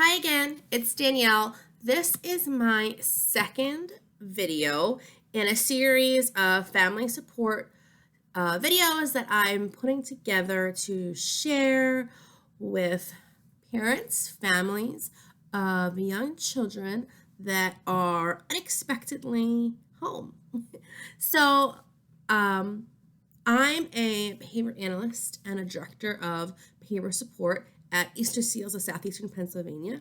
Hi again, it's Danielle. This is my second video in a series of family support videos that I'm putting together to share with parents, families of young children that are unexpectedly home. So, I'm a behavior analyst and a director of behavior support at Easterseals of Southeastern Pennsylvania.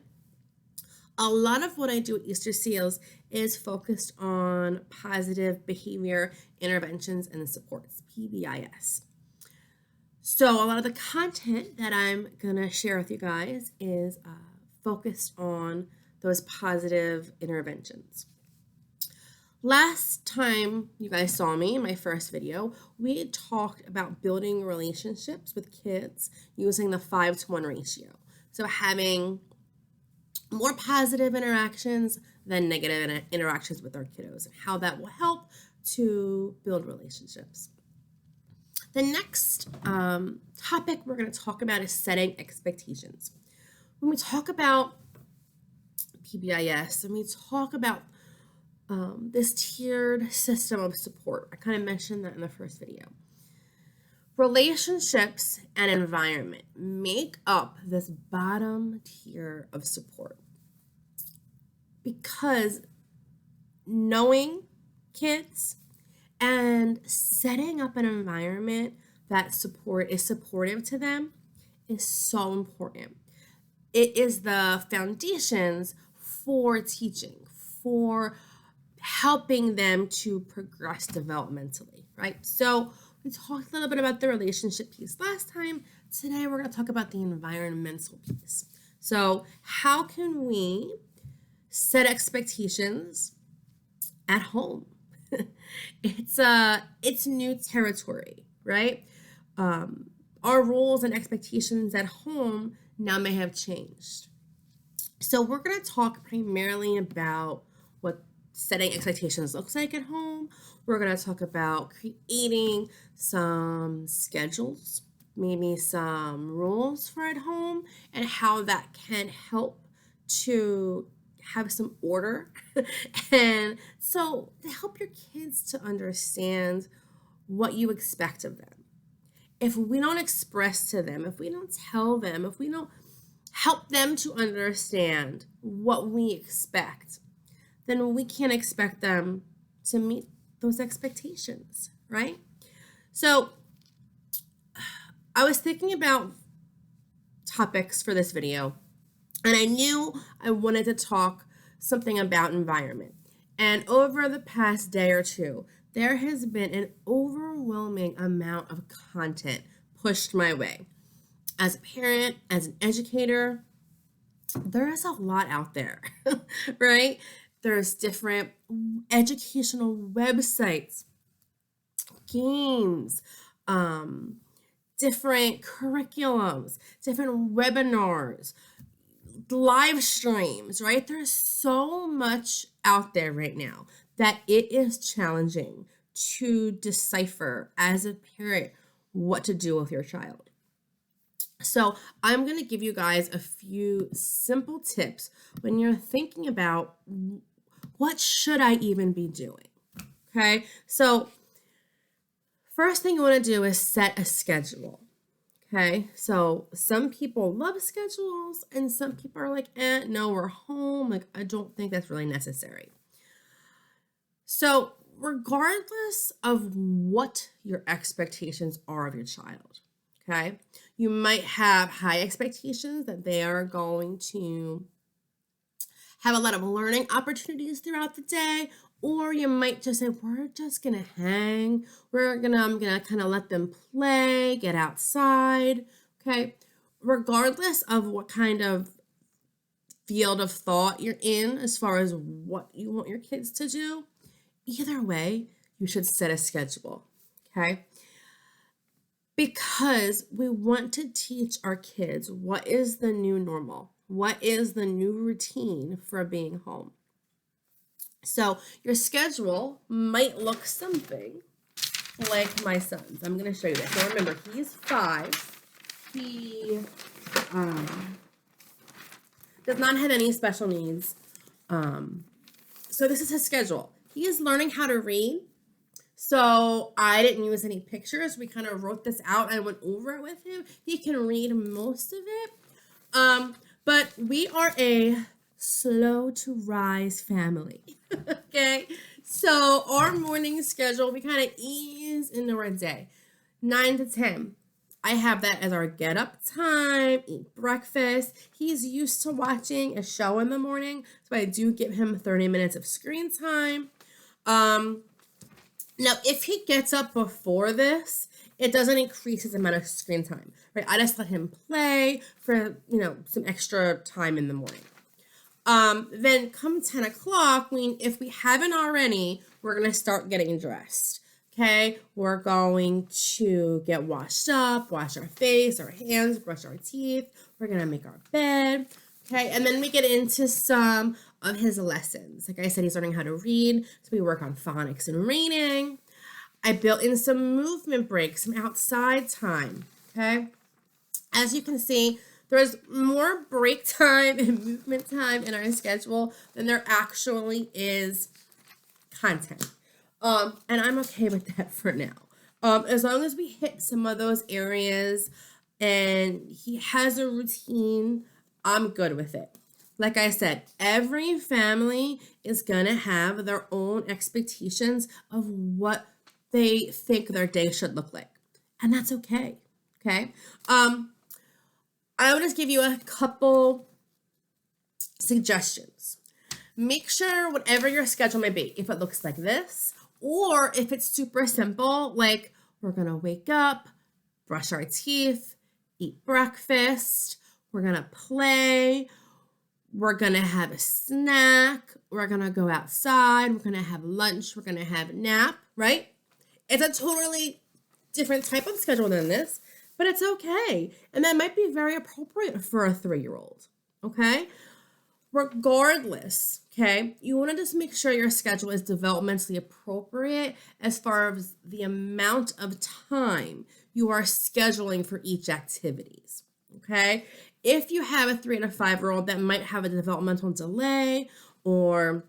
A lot of what I do at Easterseals is focused on positive behavior interventions and supports, PBIS. So a lot of the content that I'm going to share with you guys is focused on those positive interventions. Last time you guys saw me in my first video, we talked about building relationships with kids using the 5-to-1 ratio. So having more positive interactions than negative interactions with our kiddos and how that will help to build relationships. The next topic we're going to talk about is setting expectations. When we talk about PBIS and we talk about this tiered system of support, I kind of mentioned that in the first video. Relationships and environment make up this bottom tier of support because knowing kids and setting up an environment that is supportive to them is so important. It is the foundations for teaching, for helping them to progress developmentally, right? So we talked a little bit about the relationship piece last time. Today we're going to talk about the environmental piece. So how can we set expectations at home? It's new territory, right? Our roles and expectations at home now may have changed. So we're going to talk primarily about what setting expectations looks like at home. We're going to talk about creating some schedules, maybe some rules for at home, and how that can help to have some order. And so to help your kids to understand what you expect of them. If we don't express to them, if we don't tell them, if we don't help them to understand what we expect, then we can't expect them to meet those expectations, right? So I was thinking about topics for this video, and I knew I wanted to talk something about environment. And over the past day or two, there has been an overwhelming amount of content pushed my way. As a parent, as an educator, there is a lot out there, right? There's different educational websites, games, different curriculums, different webinars, live streams, right? There's so much out there right now that it is challenging to decipher as a parent what to do with your child. So I'm going to give you guys a few simple tips when you're thinking about what should I even be doing, okay? So first thing you want to do is set a schedule, okay? So some people love schedules and some people are like, no, we're home. Like, I don't think that's really necessary. So regardless of what your expectations are of your child, okay, you might have high expectations that they are going to have a lot of learning opportunities throughout the day, or you might just say, we're just gonna hang. I'm gonna kind of let them play, get outside, okay? Regardless of what kind of field of thought you're in as far as what you want your kids to do, either way, you should set a schedule, okay? Because we want to teach our kids what is the new normal, what is the new routine for being home. So your schedule might look something like my son's. I'm going to show you this. Now remember, he's 5. does not have any special needs. So this is his schedule. He is learning how to read. So I didn't use any pictures. We kind of wrote this out. I went over it with him. He can read most of it. But we are a slow to rise family. Okay. So our morning schedule, we kind of ease into our day. 9 to 10. I have that as our get up time, eat breakfast. He's used to watching a show in the morning, so I do give him 30 minutes of screen time. Now, if he gets up before this, it doesn't increase his amount of screen time, right? I just let him play for, some extra time in the morning. Then come 10 o'clock, if we haven't already, we're going to start getting dressed. Okay, we're going to get washed up, wash our face, our hands, brush our teeth. We're going to make our bed. Okay, and then we get into some of his lessons. Like I said, he's learning how to read, so we work on phonics and reading. I built in some movement breaks, some outside time. Okay, as you can see, there's more break time and movement time in our schedule than there actually is content. And I'm okay with that for now. As long as we hit some of those areas and he has a routine, I'm good with it. Like I said, every family is going to have their own expectations of what they think their day should look like. And that's okay. Okay. I will just give you a couple suggestions. Make sure whatever your schedule may be, if it looks like this, or if it's super simple, like we're going to wake up, brush our teeth, eat breakfast, we're going to play, we're going to have a snack, we're going to go outside, we're going to have lunch, we're going to have a nap, right? It's a totally different type of schedule than this, but it's okay. And that might be very appropriate for a 3-year-old, okay? Regardless, okay, you want to just make sure your schedule is developmentally appropriate as far as the amount of time you are scheduling for each activities, okay? If you have a 3 to 5-year-old that might have a developmental delay or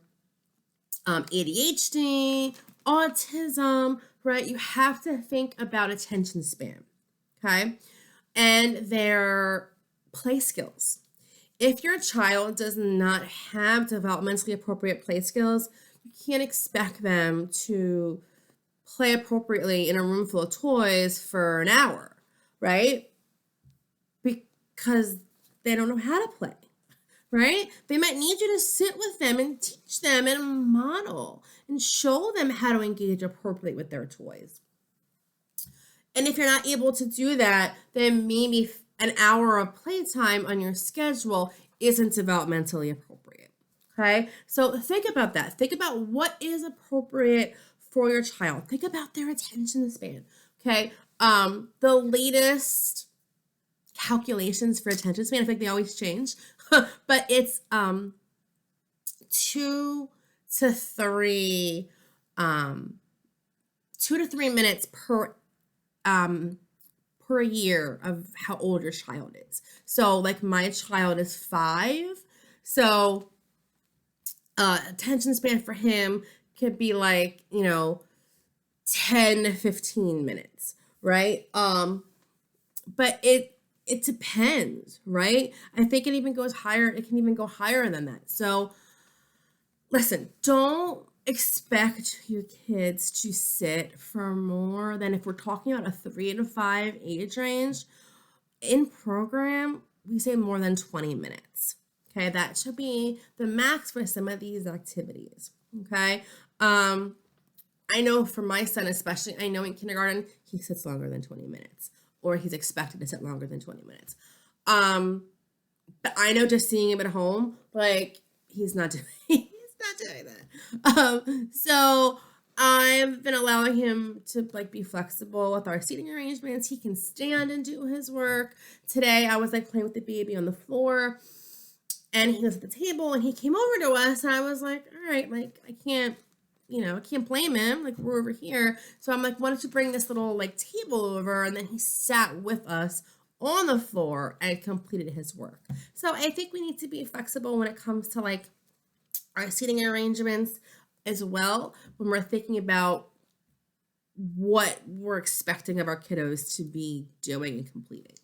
ADHD, autism, right, you have to think about attention span, okay, and their play skills. If your child does not have developmentally appropriate play skills, you can't expect them to play appropriately in a room full of toys for an hour, right? Because they don't know how to play, right? They might need you to sit with them and teach them and model and show them how to engage appropriately with their toys. And if you're not able to do that, then maybe an hour of playtime on your schedule isn't developmentally appropriate, okay? So think about that. Think about what is appropriate for your child. Think about their attention span, okay? The latest calculations for attention span, I think they always change, but it's 2 to 3 minutes per year of how old your child is. So like my child is 5. So attention span for him could be like, 10 to 15 minutes, right? But it depends, right? I think it even goes higher. It can even go higher than that. So listen, don't expect your kids to sit for more than, if we're talking about a 3 to 5 age range, in program, we say more than 20 minutes. Okay, that should be the max for some of these activities. Okay, I know for my son especially, I know in kindergarten, he sits longer than 20 minutes, or he's expected to sit longer than 20 minutes. But I know just seeing him at home, like he's not doing that. So I've been allowing him to be flexible with our seating arrangements. He can stand and do his work. Today I was playing with the baby on the floor, and he was at the table, and he came over to us, and I was like, all right, I can't blame him. We're over here. So I'm like, why don't you bring this little table over? And then he sat with us on the floor and completed his work. So I think we need to be flexible when it comes to like our seating arrangements as well, when we're thinking about what we're expecting of our kiddos to be doing and completing.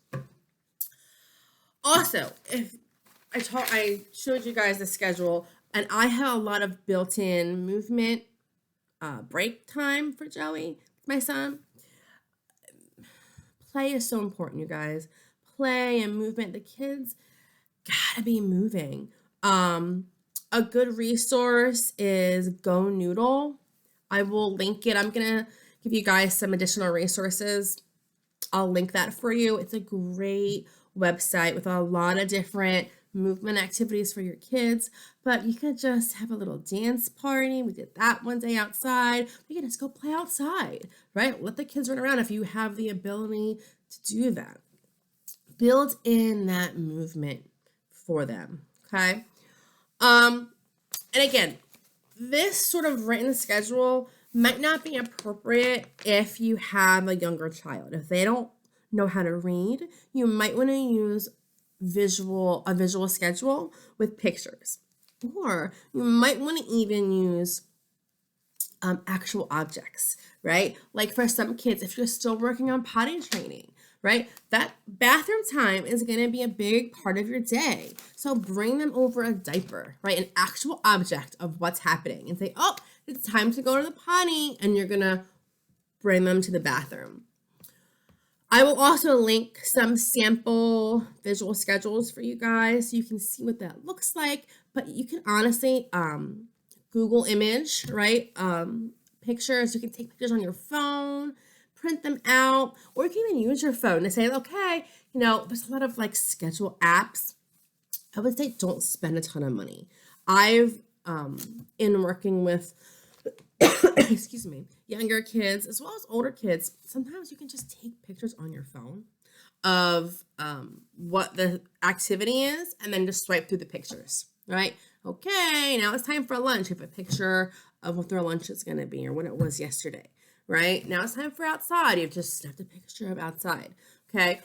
Also, if I showed you guys the schedule, and I have a lot of built-in movement break time for Joey, my son. Play is so important, you guys. Play and movement. The kids gotta be moving. A good resource is Go Noodle. I will link it. I'm gonna give you guys some additional resources. I'll link that for you. It's a great website with a lot of different movement activities for your kids, but you could just have a little dance party. We did that one day outside. We can just go play outside, right? Let the kids run around if you have the ability to do that. Build in that movement for them, okay? And again, this sort of written schedule might not be appropriate if you have a younger child. If they don't know how to read, you might want to use a visual schedule with pictures, or you might want to even use actual objects, right? Like for some kids, if you're still working on potty training, right, that bathroom time is going to be a big part of your day. So bring them over a diaper, right, an actual object of what's happening, and say, oh, it's time to go to the potty, and you're going to bring them to the bathroom. I will also link some sample visual schedules for you guys so you can see what that looks like. But you can honestly Google image, right? Pictures. You can take pictures on your phone, print them out, or you can even use your phone to say, okay, there's a lot of like schedule apps. I would say don't spend a ton of money. I've in working with excuse me, younger kids as well as older kids, sometimes you can just take pictures on your phone of what the activity is and then just swipe through the pictures, right? Okay, now it's time for lunch. You have a picture of what their lunch is going to be or what it was yesterday, right? Now it's time for outside. You've just snapped a picture of outside, okay?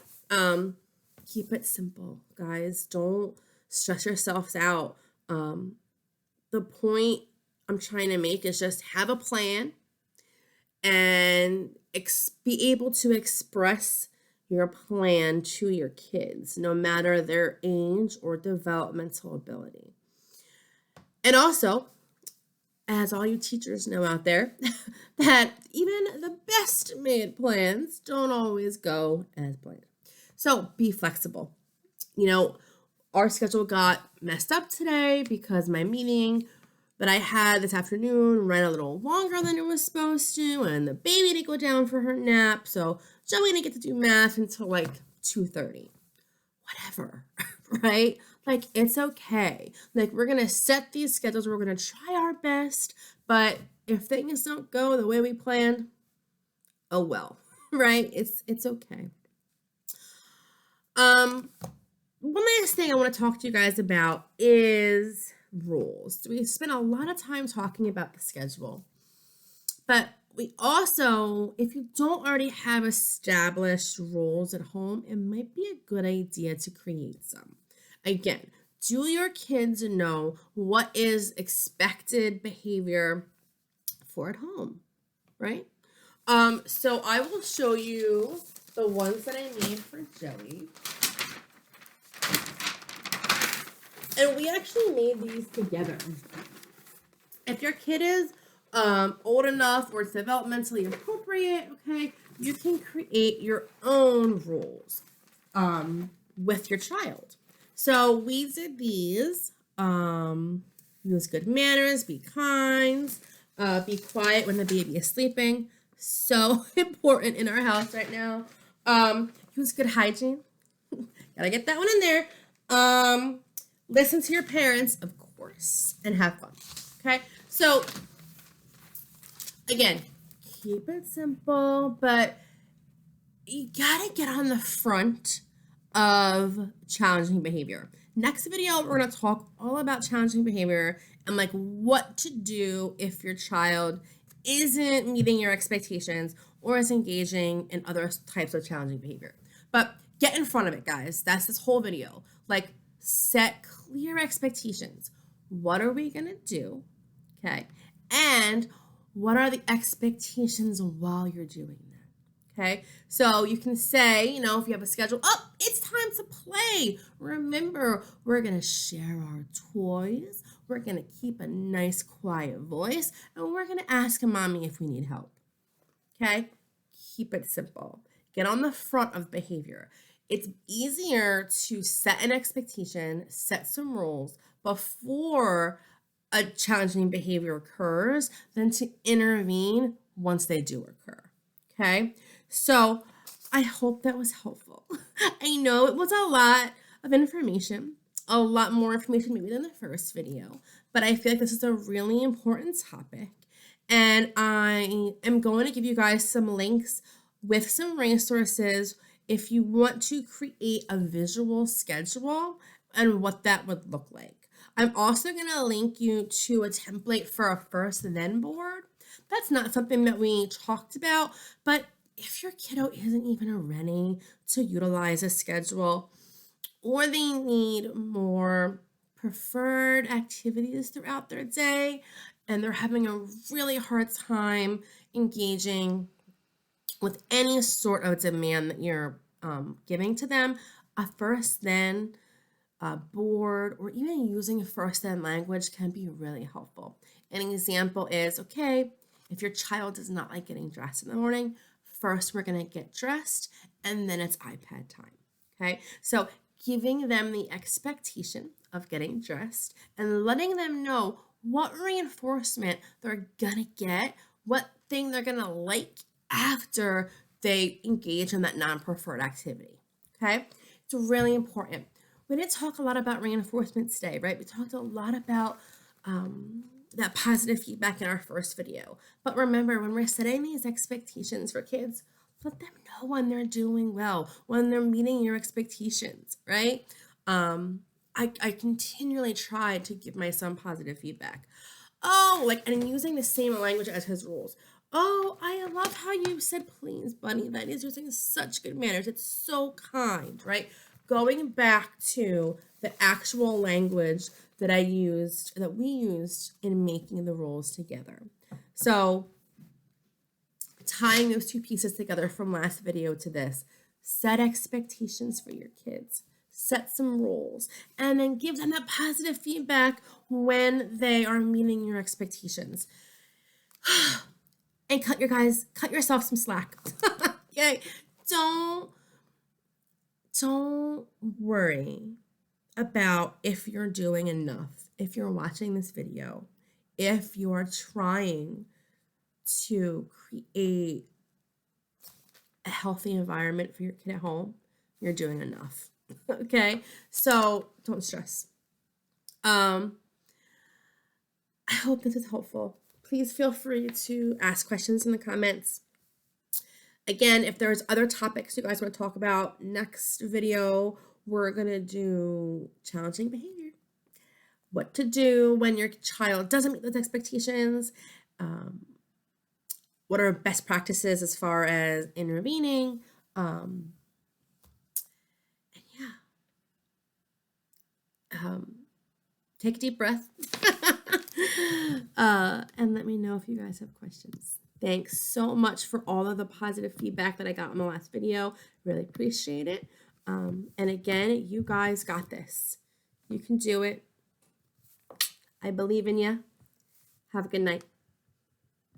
Keep it simple, guys. Don't stress yourselves out. The point I'm trying to make is just have a plan and be able to express your plan to your kids, no matter their age or developmental ability. And also, as all you teachers know out there, that even the best made plans don't always go as planned. So be flexible. Our schedule got messed up today because my meeting that I had this afternoon ran a little longer than it was supposed to, and the baby didn't go down for her nap, so Joey didn't get to do math until like 2:30. Whatever, right? Like, it's okay. Like, we're gonna set these schedules, we're gonna try our best, but if things don't go the way we planned, oh well, right? It's okay. One last thing I want to talk to you guys about is rules. We spent a lot of time talking about the schedule, but we also, if you don't already have established rules at home, it might be a good idea to create some. Again, do your kids know what is expected behavior for at home, right? So I will show you the ones that I made for Joey. And we actually made these together. If your kid is old enough or it's developmentally appropriate, okay, you can create your own rules with your child. So we did these. Use good manners, be kind, be quiet when the baby is sleeping. So important in our house right now. Use good hygiene. Gotta get that one in there. Listen to your parents, of course, and have fun. Okay? So, again, keep it simple, but you gotta get on the front of challenging behavior. Next video, we're gonna talk all about challenging behavior and like what to do if your child isn't meeting your expectations or is engaging in other types of challenging behavior. But get in front of it, guys. That's this whole video. Like, set clear expectations. What are we going to do? Okay. And what are the expectations while you're doing that? Okay. So you can say, you know, if you have a schedule, oh, it's time to play. Remember, we're going to share our toys. We're going to keep a nice, quiet voice. And we're going to ask mommy if we need help. Okay. Keep it simple. Get on the front of behavior. It's easier to set an expectation, set some rules before a challenging behavior occurs than to intervene once they do occur. Okay, so I hope that was helpful. I know it was a lot of information, a lot more information maybe than the first video, but I feel like this is a really important topic. And I am going to give you guys some links with some resources if you want to create a visual schedule and what that would look like. I'm also going to link you to a template for a first then board. That's not something that we talked about, but if your kiddo isn't even ready to utilize a schedule, or they need more preferred activities throughout their day, and they're having a really hard time engaging with any sort of demand that you're giving to them, a first then board or even using first then language can be really helpful. An example is, okay, if your child does not like getting dressed in the morning, first we're going to get dressed and then it's iPad time. Okay, so giving them the expectation of getting dressed and letting them know what reinforcement they're gonna get, what thing they're gonna like after they engage in that non-preferred activity. Okay, it's really important. We didn't talk a lot about reinforcement today, right? We talked a lot about that positive feedback in our first video. But remember, when we're setting these expectations for kids, let them know when they're doing well, when they're meeting your expectations, right? I continually try to give my son positive feedback. Oh, like, and using the same language as his rules. Oh, I love how you said please, Bunny. That is using such good manners. It's so kind, right? Going back to the actual language that we used in making the rules together. So tying those two pieces together from last video to this, set expectations for your kids, set some rules, and then give them that positive feedback when they are meeting your expectations. And cut yourself some slack. Okay, don't worry about if you're doing enough, if you're watching this video, if you're trying to create a healthy environment for your kid at home, you're doing enough. Okay, so don't stress. I hope this is helpful. Please feel free to ask questions in the comments. Again, if there's other topics you guys want to talk about, next video, we're going to do challenging behavior. What to do when your child doesn't meet those expectations. What are best practices as far as intervening. And yeah. Take a deep breath. And let me know if you guys have questions. Thanks so much for all of the positive feedback that I got in the last video. Really appreciate it. And again, you guys got this. You can do it. I believe in you. Have a good night.